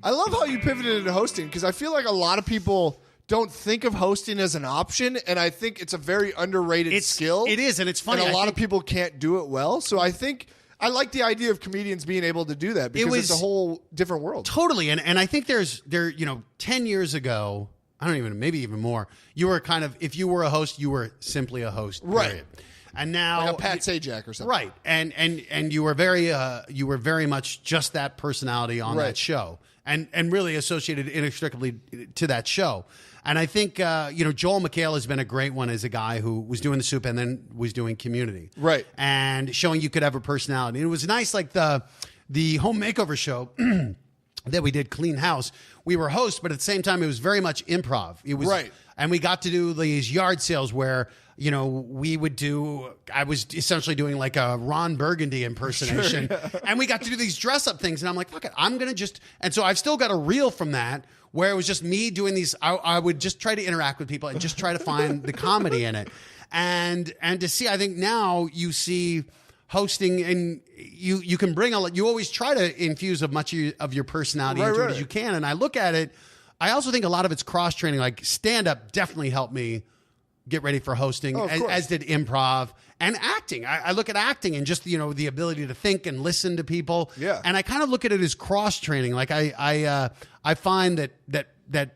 I love how you pivoted into hosting because I feel like a lot of people don't think of hosting as an option, and I think it's a very underrated skill. It is, and it's funny. And a lot of people can't do it well. So I think I like the idea of comedians being able to do that because it's a whole different world. Totally, and I think there 10 years ago, I don't even, maybe even more, you were kind of, if you were a host, you were simply a host, period. Right. And now, like a Pat Sajak or something, right? And you were very much just that personality on that show, and really associated inextricably to that show. And I think Joel McHale has been a great one as a guy who was doing the Soup and then was doing Community, right? And showing you could have a personality. And it was nice, like the home makeover show that we did, Clean House. We were hosts, but at the same time, it was very much improv. It was right, and we got to do these yard sales where. We would do, I was essentially doing like a Ron Burgundy impersonation. Sure. And we got to do these dress up things. And I'm like, fuck it, I'm going to just, and so I've still got a reel from that where it was just me doing these. I would just try to interact with people and just try to find the comedy in it. And to see, I think now you see hosting and you can bring you always try to infuse as much of your personality into it as you can. And I look at it, I also think a lot of it's cross training, like stand up definitely helped me get ready for hosting, as did improv and acting. I look at acting and just, the ability to think and listen to people. Yeah. And I kind of look at it as cross training. Like I find that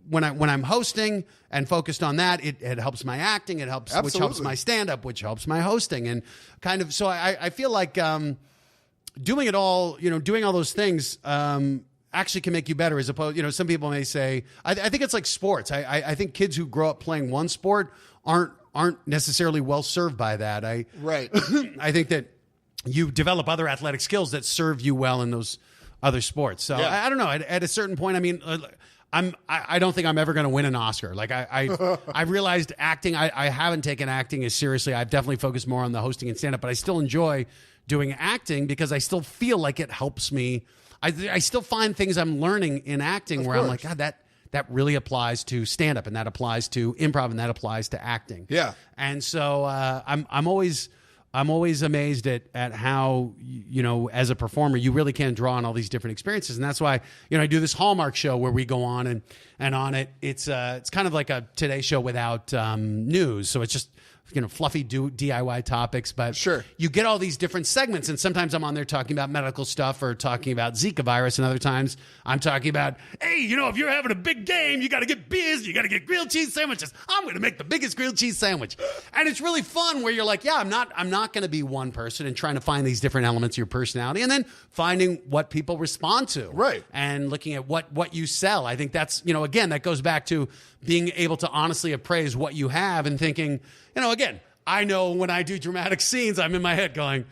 when I'm hosting and focused on that, it helps my acting. It helps, which helps my stand up, which helps my hosting. And kind of, so I feel like, doing it all, doing all those things, actually can make you better as opposed, some people may say, I think it's like sports. I think kids who grow up playing one sport aren't necessarily well served by that. Right. I think that you develop other athletic skills that serve you well in those other sports. So I don't know. At a certain point, I mean, I don't think I'm ever going to win an Oscar. Like I realized acting, I haven't taken acting as seriously. I've definitely focused more on the hosting and stand up, but I still enjoy doing acting because I still feel like it helps me. I still find things I'm learning in acting where I'm like, God, that really applies to stand-up, and that applies to improv, and that applies to acting. Yeah. And so I'm always amazed at how, as a performer, you really can draw on all these different experiences. And that's why, I do this Hallmark show where we go on and on it. It's kind of like a Today Show without news. So it's just, fluffy DIY topics, but sure, you get all these different segments. And sometimes I'm on there talking about medical stuff or talking about Zika virus. And other times I'm talking about, hey, if you're having a big game, you got to get beers, you got to get grilled cheese sandwiches. I'm going to make the biggest grilled cheese sandwich. And it's really fun where you're like, yeah, I'm not going to be one person, and trying to find these different elements of your personality and then finding what people respond to. Right. And looking at what you sell. I think that's, again, that goes back to being able to honestly appraise what you have and thinking, again, I know when I do dramatic scenes, I'm in my head going,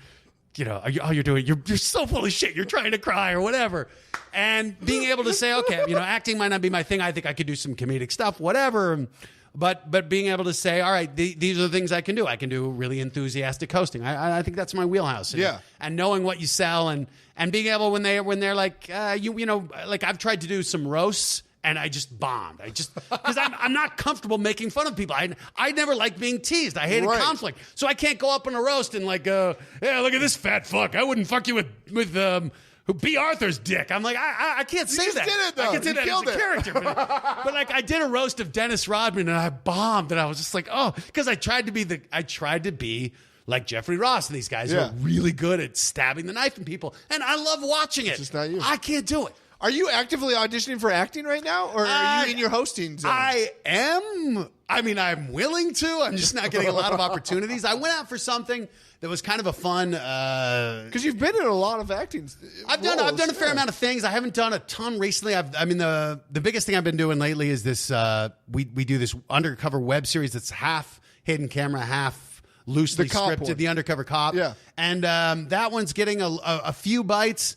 all you're doing, you're so full of shit. You're trying to cry or whatever. And being able to say, okay, acting might not be my thing. I think I could do some comedic stuff, whatever. But being able to say, all right, these are the things I can do. I can do really enthusiastic hosting. I think that's my wheelhouse. And knowing what you sell and being able when they're like, like I've tried to do some roasts. And I just bombed. Because I'm not comfortable making fun of people. I never liked being teased. I hated conflict. So I can't go up in a roast and like, yeah, look at this fat fuck. I wouldn't fuck you with B. Arthur's dick. I'm like, I can't say that. You did it, though. I can say that as a character. But like, I did a roast of Dennis Rodman and I bombed. And I was just like, because I tried to be like Jeffrey Ross and these guys who are really good at stabbing the knife in people. And I love watching it. It's just not you. I can't do it. Are you actively auditioning for acting right now, or are you in your hosting zone? I am. I mean, I'm willing to. I'm just not getting a lot of opportunities. I went out for something that was kind of a fun. Because you've been in a lot of acting. I've done a fair amount of things. I haven't done a ton recently. The biggest thing I've been doing lately is this. We do this undercover web series that's half hidden camera, half loosely scripted. The Undercover Cop. Yeah, and that one's getting a few bites.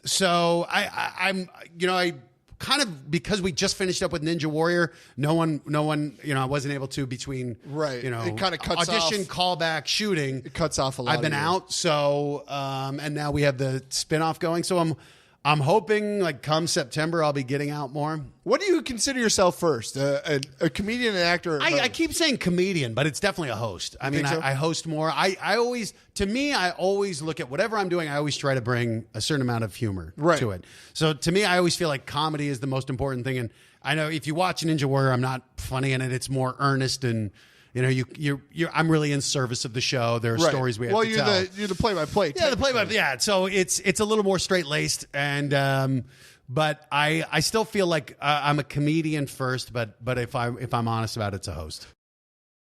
So I'm kind of, because we just finished up with Ninja Warrior, no one, I wasn't able to between, it kind of cuts audition, off, callback, shooting. It cuts off a lot. I've been out. So, and now we have the spinoff going. So I'm hoping like come September I'll be getting out more. What do you consider yourself first? A comedian, an actor? I keep saying comedian, but it's definitely a host. I mean, so? I host more. I always look at whatever I'm doing. I always try to bring a certain amount of humor to it. So to me, I always feel like comedy is the most important thing. And I know if you watch Ninja Warrior, I'm not funny in it. It's more earnest and. You know, I'm really in service of the show. There are stories we have to tell. Well, you're the play-by-play. Yeah, the play-by-play. Yeah, so it's a little more straight-laced, and but I still feel like I'm a comedian first. But if I'm honest about it, it's a host.